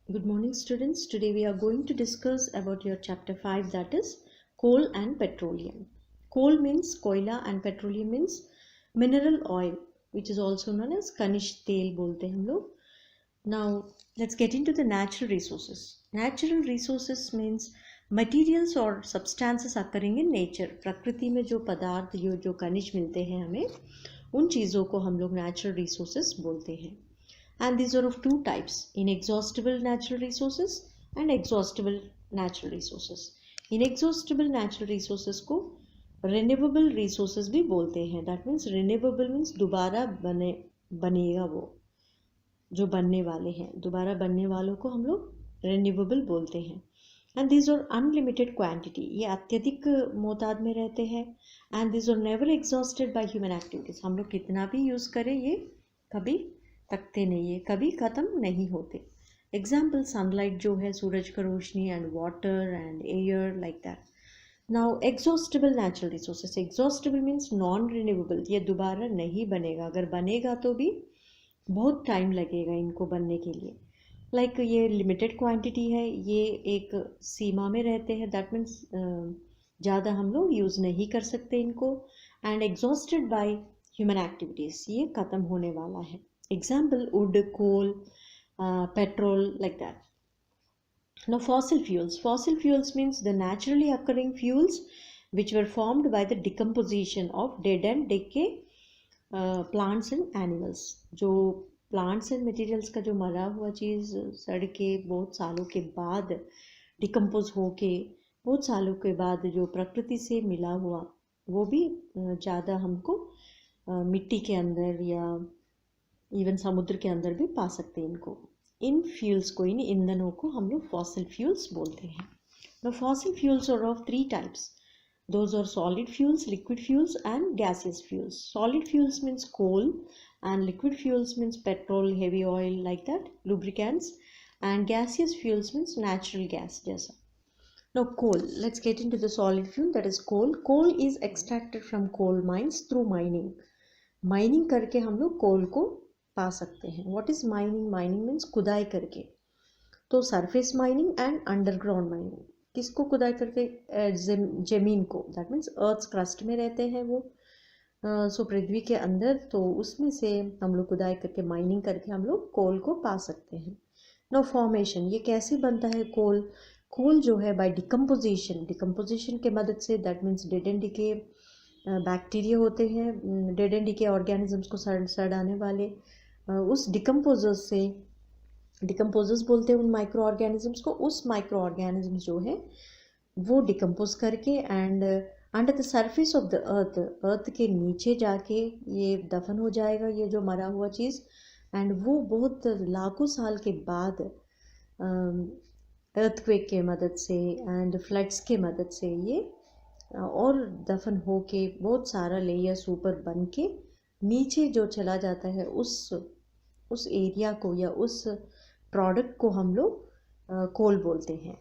Good morning students. Today we are going to discuss about your chapter 5, that is coal and petroleum. Coal means koila and petroleum means mineral oil, which is also known as kanish tel bolte हैं हम लोग. Now let's get into the natural resources. Natural resources means materials or substances occurring in nature. प्रकृति में जो पदार्थ जो खनिज मिलते हैं हमें, उन चीज़ों को हम लोग natural resources बोलते हैं. And these are of two types: inexhaustible natural resources and exhaustible natural resources. Inexhaustible natural resources को renewable resources भी बोलते हैं. That means renewable means दोबारा बनेगा, वो जो बनने वाले हैं, दोबारा बनने वालों को हम लोग renewable बोलते हैं. And these are unlimited quantity, ये अत्यधिक मोताद में रहते हैं. And these are never exhausted by human activities. हम लोग कितना भी यूज़ करें ये कभी थकते नहीं है, कभी ख़त्म नहीं होते. एग्जाम्पल सनलाइट जो है, सूरज का रोशनी, and water and air, like that. Now exhaustible natural resources. Exhaustible means non renewable, ये दोबारा नहीं बनेगा, अगर बनेगा तो भी बहुत टाइम लगेगा इनको बनने के लिए. लाइक ये लिमिटेड क्वांटिटी है, ये एक सीमा में रहते हैं. दैट मीन्स ज़्यादा हम लोग यूज़ नहीं कर सकते इनको. And exhausted by human activities, ये ख़त्म होने वाला है. Example: wood, coal, petrol, like that. Now fossil fuels. Fossil fuels means the naturally occurring fuels which were formed by the decomposition of dead and decay plants and animals. जो plants and materials का जो मरा हुआ चीज़ सड़ के बहुत सालों के बाद डिकम्पोज होके बहुत सालों के बाद जो प्रकृति से मिला हुआ, वो भी ज़्यादा हमको मिट्टी के अंदर या इवन समुद्र के अंदर भी पा सकते हैं इनको. इन फ्यूल्स को, इन ईंधनों को हम लोग फॉसिल फ्यूल्स बोलते हैं. The fossil fuels are of 3 types. Those are solid fuels, liquid fuels and gaseous fuels. Solid fuels means coal and liquid fuels means petrol, heavy oil, like that, lubricants. And gaseous fuels means natural gas जैसा. Now coal, let's get into the solid fuel, that is coal. Coal is extracted from coal mines through mining. Mining करके हम लोग कोल को पा सकते हैं. What is mining? Mining means खुदाई करके. तो surface mining and underground mining. किसको खुदाई करके? जमीन को. दैट मीन्स अर्थ क्रस्ट में रहते हैं वो, सो पृथ्वी के अंदर. तो उसमें से हम लोग खुदाई करके, माइनिंग करके हम लोग कोल को पा सकते हैं. नो फॉर्मेशन, ये कैसे बनता है कोल? कोल जो है बाय डिकम्पोजिशन, डिकम्पोजिशन के मदद से. That means dead and decay bacteria होते हैं, डेड एंड डिके ऑर्गेनिजम्स को सड़ाने वाले, उस डिकम्पोजर्स से, डिकम्पोजर्स बोलते हैं उन माइक्रो ऑर्गेनिजम्स को. उस माइक्रो ऑर्गेनिजम्स जो है वो डिकम्पोज करके and under the surface of the earth, earth के नीचे जाके ये दफन हो जाएगा, ये जो मरा हुआ चीज़. एंड वो बहुत लाखों साल के बाद अर्थक्वेक के मदद से एंड फ्लड्स के मदद से ये और दफन हो के बहुत सारा लेयर्स ऊपर बन के नीचे जो चला जाता है, उस एरिया को या उस प्रोडक्ट को हम लोग कोल बोलते हैं.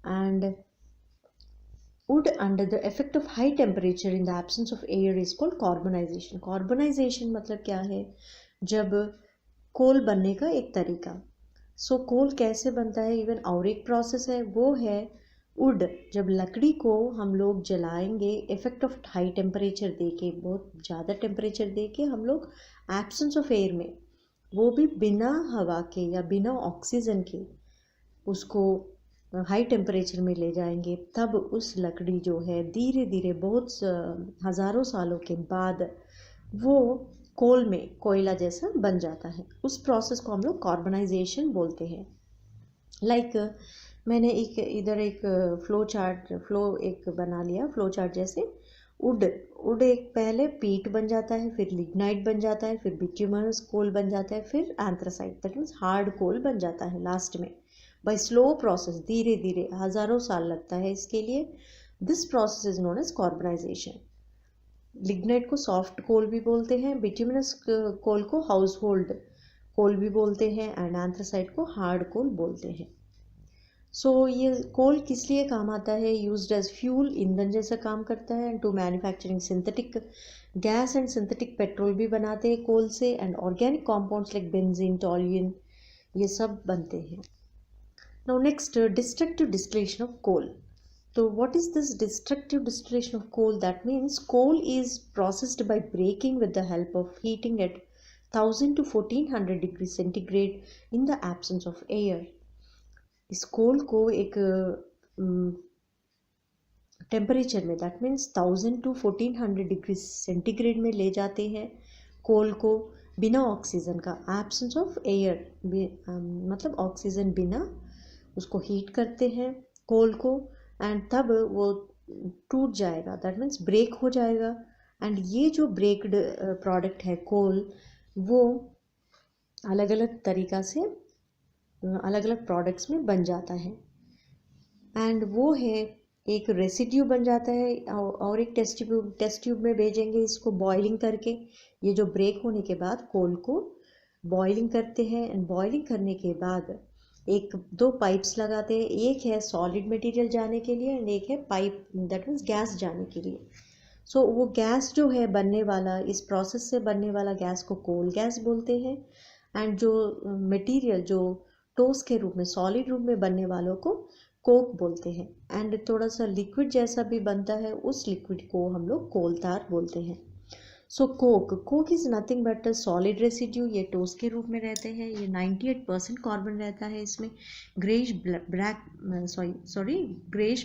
And wood under the effect of high temperature in the absence of air is called carbonization. Carbonization मतलब क्या है? जब कोल बनने का एक तरीका. सो कोल कैसे बनता है? इवन और एक प्रोसेस है, वो है वुड. जब लकड़ी को हम लोग जलाएंगे, इफेक्ट ऑफ हाई टेम्परेचर दे के, बहुत ज़्यादा टेम्परेचर दे के हम लोग एब्सेंस ऑफ एयर में, वो भी बिना हवा के या बिना ऑक्सीजन के, उसको हाई टेम्परेचर में ले जाएंगे. तब उस लकड़ी जो है धीरे धीरे बहुत हज़ारों सालों के बाद वो कोल में कोयला जैसा बन जाता है. उस प्रोसेस को हम लोग कार्बनाइजेशन बोलते हैं. लाइक मैंने इधर एक फ्लो एक बना लिया, फ्लो चार्ट जैसे. वुड एक पहले पीट बन जाता है, फिर लिग्नाइट बन जाता है, फिर बिट्यूमनस कोल बन जाता है, फिर एंथ्रासाइट, दैट मीन्स हार्ड कोल बन जाता है लास्ट में. बाय स्लो प्रोसेस, धीरे धीरे, हज़ारों साल लगता है इसके लिए. This process is known as carbonization. Lignite को सॉफ्ट कोल भी बोलते हैं, बिट्यूमनस कोल को हाउस होल्ड कोल भी बोलते हैं, एंड एंथ्रासाइट को हार्ड कोल बोलते हैं. सो ये कोल किस लिए काम आता है? यूज्ड एज फ्यूल, ईंधन जैसा काम करता है. And to manufacturing synthetic gas and synthetic petrol भी बनाते हैं कोल से. And organic compounds like benzene, toluene, ये सब बनते हैं. Now next, destructive distillation of coal. So what is this destructive distillation of coal? That means coal is processed by breaking with the help of heating at 1000 to 1400 degree centigrade in the absence of air. इस कोल को एक temperature में, that means 1000 to 1400 degree centigrade में ले जाते हैं कोल को बिना ऑक्सीजन का, एब्सेंस ऑफ एयर, मतलब ऑक्सीजन बिना, उसको हीट करते हैं कोल को एंड तब वो टूट जाएगा, दैट मीन्स ब्रेक हो जाएगा। एंड ये जो ब्रेक्ड प्रोडक्ट है कोल, वो अलग अलग तरीक़ा से अलग अलग प्रोडक्ट्स में बन जाता है। एंड वो है एक रेसिड्यू बन जाता है और एक टेस्ट ट्यूब में भेजेंगे इसको बॉइलिंग करके। ये जो ब्रेक होने के बाद कोल को बॉइलिंग करते हैं एंड बॉइलिंग करने के बाद एक दो पाइप्स लगाते हैं, एक है सॉलिड मटेरियल जाने के लिए एंड एक है पाइप, दैट मीन्स गैस जाने के लिए। सो वो गैस जो है बनने वाला, इस प्रोसेस से बनने वाला गैस को कोल गैस बोलते हैं एंड जो मटेरियल जो टोस के रूप में, सॉलिड रूप में बनने वालों को कोक बोलते हैं। एंड थोड़ा सा लिक्विड जैसा भी बनता है, उस लिक्विड को हम लोग कोल तार बोलते हैं। So coke is nothing but solid residue. ये टोस के रूप में रहते हैं। ये 98% कार्बन रहता है इसमें। ग्रेइश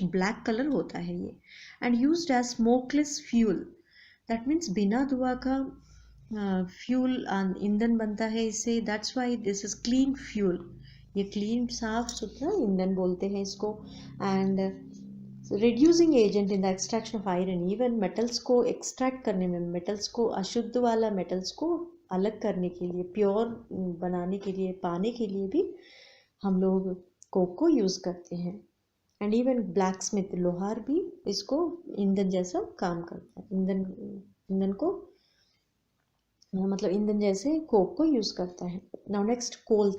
ब्लैक कलर होता है ये and used as smokeless fuel, that means बिना धुआं का फ्यूल ईंधन बनता है इससे। That's why this is clean fuel. ये क्लीन साफ सुथरा ईंधन बोलते हैं इसको। And reducing agent in the extraction of iron, even metals को एक्सट्रैक्ट करने में, मेटल्स को, अशुद्ध वाला मेटल्स को अलग करने के लिए, प्योर बनाने के लिए, पाने के लिए भी हम लोग कोक को यूज़ करते हैं। एंड इवन ब्लैक स्मिथ, लोहार भी इसको ईंधन जैसा काम करता है, ईंधन को मतलब ईंधन जैसे कोक को यूज़ करता है। नाउ नेक्स्ट, कोल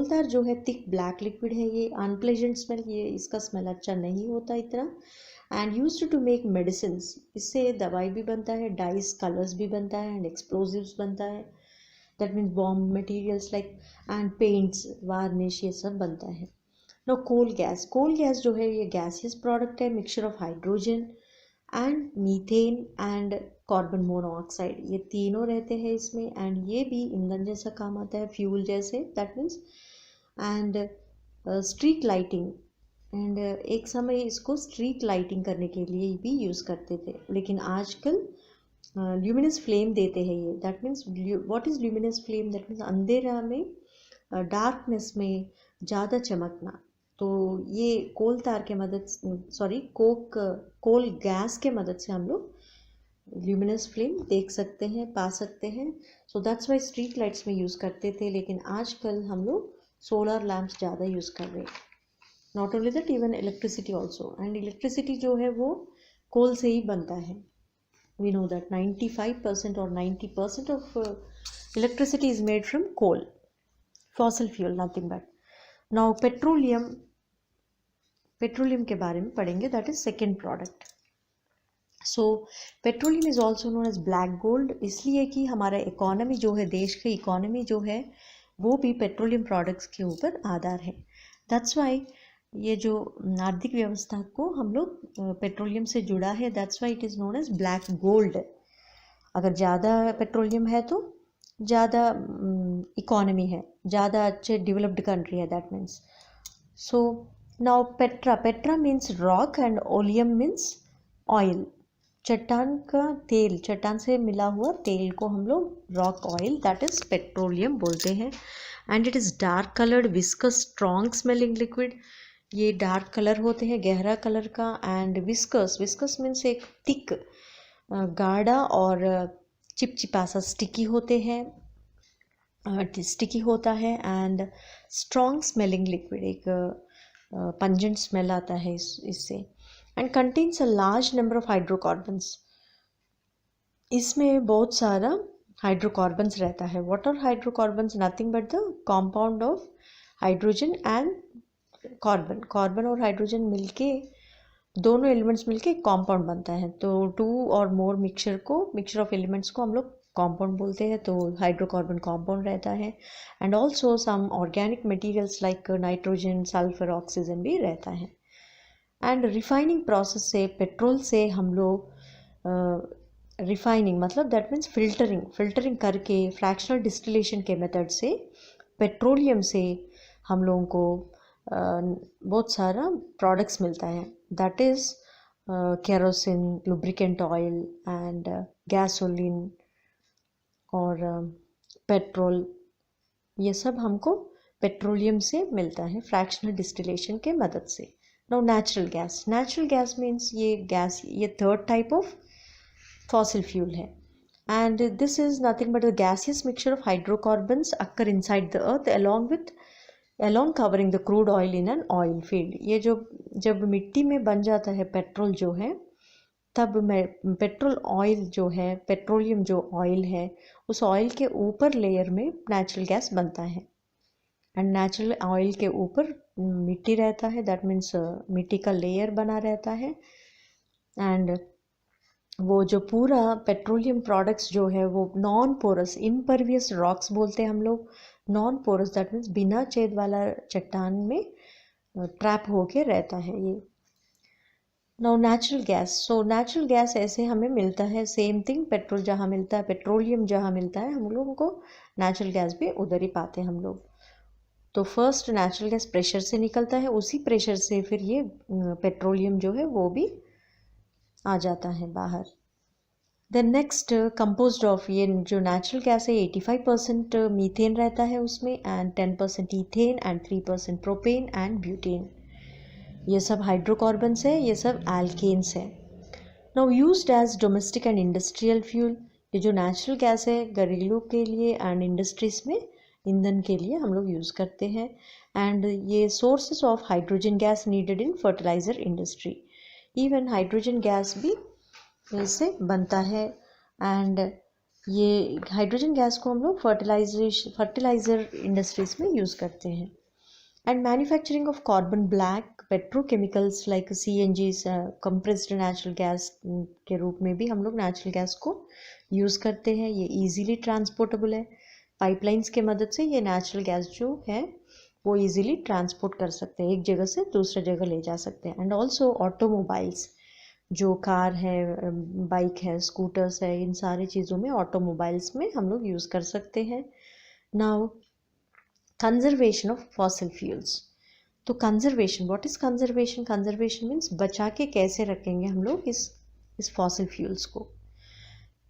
तार जो है थिक ब्लैक लिक्विड है। ये अनप्लेजेंट स्मेल, ये इसका स्मेल अच्छा नहीं होता इतना। And used to make medicines, इससे दवाई भी बनता है, डाइस, कलर्स भी बनता है एंड एक्सप्लोजिव्स बनता है, that means bomb materials like, and paints, varnish, ये सब बनता है। नाउ कोल गैस जो है ये गैसियस प्रोडक्ट है, mixture of hydrogen and methane and carbon monoxide, ये तीनों रहते हैं इसमें। एंड ये भी ईंधन जैसा काम आता है, फ्यूल जैसे, that means. And street lighting, and एक समय इसको स्ट्रीट लाइटिंग करने के लिए भी यूज़ करते थे, लेकिन आजकल ल्यूमिनस फ्लेम देते हैं ये, that means what is luminous flame, that means अंधेरा में, डार्कनेस में ज़्यादा चमकना। तो ये कोल तार के मदद, कोल गैस के मदद से हम लोग ल्यूमिनस फ्लेम देख सकते हैं, पा सकते हैं। सो दैट्स वाई स्ट्रीट लाइट्स में यूज़ करते थे, लेकिन आजकल हम लोग सोलर लैम्प्स ज़्यादा यूज़ कर रहे हैं। Not only that, even electricity also. And electricity जो है वो कोल से ही बनता है। वी नो दैट 95% और 90% of electricity is made from coal, fossil fuel, nothing but. Now petroleum के बारे में पढ़ेंगे, that is second product. So petroleum is also known as black gold, इसलिए कि हमारा इकोनॉमी जो है, देश की इकोनॉमी जो है, वो भी पेट्रोलियम प्रोडक्ट्स के ऊपर आधार है। दैट्स वाई ये जो आर्थिक व्यवस्था को हम लोग पेट्रोलियम से जुड़ा है, that's why it is known as black gold. अगर ज़्यादा पेट्रोलियम है तो ज़्यादा इकोनॉमी है, ज़्यादा अच्छे डेवलप्ड कंट्री है, that means. So now Petra means rock and oleum means oil. चट्टान का तेल, चट्टान से मिला हुआ तेल को हम लोग rock oil, that is petroleum बोलते हैं। And it is dark coloured, viscous, strong smelling liquid. ये डार्क कलर होते हैं, गहरा कलर का। एंड विस्कस मीन्स एक थिक, गाढ़ा और चिपचिपा सा, स्टिकी होते हैं, स्टिकी होता है। एंड स्ट्रॉन्ग स्मेलिंग लिक्विड, एक पंजेंट स्मेल आता है इससे। And contains a large number of hydrocarbons, इसमें बहुत सारा हाइड्रोकार्बन्स रहता है। What are hydrocarbons? Nothing but the compound of hydrogen and carbon और हाइड्रोजन मिलके, दोनों एलिमेंट्स मिलके एक कॉम्पाउंड बनता है। तो टू और मोर मिक्सचर ऑफ एलिमेंट्स को हम लोग कंपाउंड बोलते हैं, तो हाइड्रोकार्बन कंपाउंड रहता है। And also some organic materials like nitrogen, sulphur, oxygen भी रहता है। एंड रिफाइनिंग प्रोसेस से, पेट्रोल से हम लोग रिफाइनिंग मतलब दैट मीन्स फिल्टरिंग करके फ्रैक्शनल डिस्टिलेशन के मेथड से पेट्रोलियम से हम लोगों को बहुत सारा प्रोडक्ट्स मिलता है, that is kerosene, lubricant oil and gasoline और पेट्रोल, ये सब हमको पेट्रोलियम से मिलता है फ्रैक्शनल डिस्टिलेशन के मदद से। नाउ नेचुरल गैस मीन्स ये third type of fossil fuel है, and this is nothing but a gaseous mixture of hydrocarbons occur inside the earth along covering the crude oil in an oil field। ये जो जब मिट्टी में बन जाता है पेट्रोल जो है, तब पेट्रोल ऑयल जो है, पेट्रोलियम जो ऑयल है, उस ऑयल के ऊपर लेयर में नेचुरल गैस बनता है। एंड नेचुरल ऑयल के ऊपर मिट्टी रहता है, दैट मीन्स मिट्टी का लेयर बना रहता है। एंड वो जो पूरा पेट्रोलियम प्रोडक्ट्स जो है वो नॉन पोरस, इम्परवियस रॉक्स बोलते हैं हम लोग। नॉन पोरस दैट मीन्स बिना छेद वाला चट्टान में ट्रैप होके रहता है ये। Now natural gas, so natural gas ऐसे हमें मिलता है, सेम थिंग, पेट्रोल जहाँ मिलता है, पेट्रोलियम जहाँ मिलता है, हम लोगों को नेचुरल गैस भी उधर ही पाते हैं हम लोग। तो फर्स्ट नेचुरल गैस प्रेशर से निकलता है, उसी प्रेशर से फिर ये पेट्रोलियम जो है वो भी आ जाता है बाहर। देन नेक्स्ट कंपोज्ड ऑफ, ये जो नेचुरल गैस है 85% मीथेन रहता है उसमें, and 10% ethane and 3% propane and butane. ये सब हाइड्रोकार्बन्स है, ये सब एल्केन्स है। Now used as domestic and industrial fuel, ये जो नेचुरल गैस है घरेलू के लिए एंड इंडस्ट्रीज में ईंधन के लिए हम लोग यूज़ करते हैं। एंड ये sources of hydrogen gas needed in fertiliser industry, even hydrogen gas भी इससे बनता है। एंड ये हाइड्रोजन गैस को हम लोग फर्टिलाइज़र इंडस्ट्रीज में यूज़ करते हैं। And manufacturing of carbon black petrochemicals like CNG, compressed natural gas के रूप में भी हम लोग नेचुरल गैस को यूज़ करते हैं। ये इजीली ट्रांसपोर्टेबल है, पाइपलाइंस के मदद से ये नेचुरल गैस जो है वो इजीली ट्रांसपोर्ट कर सकते हैं, एक जगह से दूसरे जगह ले जा सकते हैं। एंड ऑल्सो ऑटोमोबाइल्स, जो कार है, बाइक है, स्कूटर्स है, इन सारी चीज़ों में, ऑटोमोबाइल्स में हम लोग यूज़ कर सकते हैं। Now conservation of fossil fuels, तो conservation, what is conservation? Conservation means बचा के कैसे रखेंगे हम लोग इस फॉसिल फ्यूल्स को।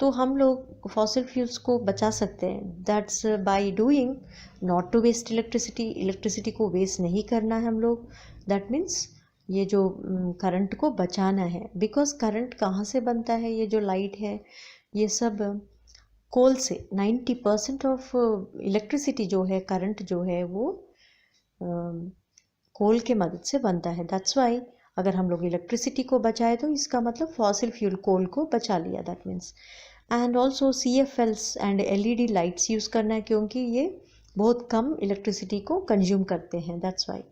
तो हम लोग फॉसिल फ्यूल्स को बचा सकते हैं, that's by doing not to waste electricity को वेस्ट नहीं करना है हम लोग। दैट मीन्स ये जो करंट को बचाना है, बिकॉज करंट कहाँ से बनता है? ये जो लाइट है ये सब कोल से, 90% ऑफ इलेक्ट्रिसिटी जो है, करंट जो है वो कोल के मदद से बनता है। दैट्स वाई अगर हम लोग इलेक्ट्रिसिटी को बचाए तो इसका मतलब फॉसिल फ्यूल कोल को बचा लिया, that means. And also CFLs and LED lights use करना है, क्योंकि ये बहुत कम इलेक्ट्रिसिटी को कंज्यूम करते हैं, that's why.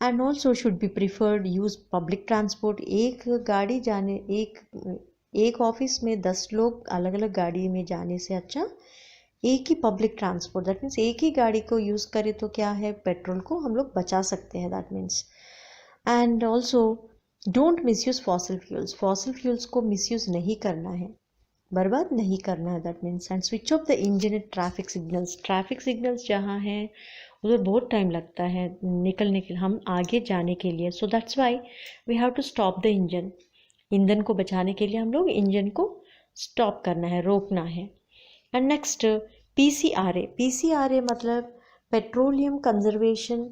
And also should be preferred use public transport. एक गाड़ी जाने, एक ऑफिस में 10 लोग अलग अलग गाड़ी में जाने से अच्छा एक ही पब्लिक ट्रांसपोर्ट, दैट मीन्स एक ही गाड़ी को यूज़ करें तो क्या है, पेट्रोल को हम लोग बचा सकते हैं, that means. And also don't misuse fossil fuels को मिसयूज़ नहीं करना है, बर्बाद नहीं करना है, that means. And switch off the engine at traffic signals जहाँ हैं उधर बहुत टाइम लगता है निकलने के लिए, हम आगे जाने के लिए। So that's why we have to stop the engine. ईंधन को बचाने के लिए हम लोग इंजन को स्टॉप करना है, रोकना है। एंड नेक्स्ट PCRA मतलब पेट्रोलियम कंजर्वेशन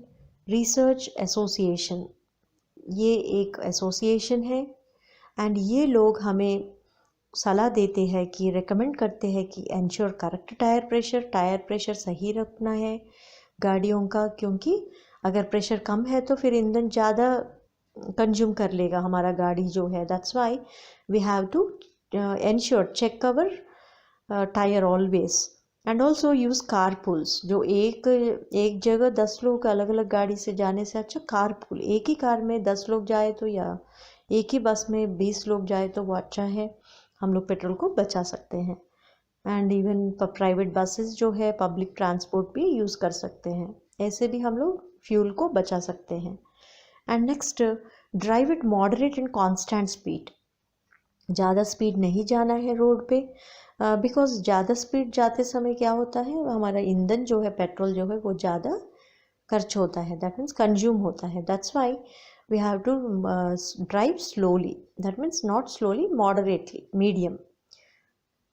रिसर्च एसोसिएशन। ये एक एसोसिएशन है एंड ये लोग हमें सलाह देते हैं कि रिकमेंड करते हैं कि एंश्योर करेक्ट टायर प्रेशर सही रखना है गाड़ियों का, क्योंकि अगर प्रेशर कम है तो फिर ईंधन ज़्यादा कंज्यूम कर लेगा हमारा गाड़ी जो है। That's why we have to ensure check our tyre always. And also use carpools, जो एक जगह 10 लोग अलग अलग गाड़ी से जाने से अच्छा कारपूल, एक ही कार में 10 लोग जाए तो, या एक ही बस में 20 लोग जाए तो वो अच्छा है, हम लोग पेट्रोल को बचा सकते हैं। एंड इवन प्राइवेट बसेस जो है, पब्लिक ट्रांसपोर्ट भी यूज़ कर सकते हैं। ऐसे भी हम लोग फ्यूल को बचा सकते हैं। And next, drive it moderate and constant speed. ज़्यादा स्पीड नहीं जाना है रोड पे, बिकॉज ज़्यादा स्पीड जाते समय क्या होता है, हमारा ईंधन जो है, पेट्रोल जो है, वो ज़्यादा खर्च होता है, दैट मीन्स कंज्यूम होता है। That's why we have to drive slowly, that means not slowly, moderately, medium,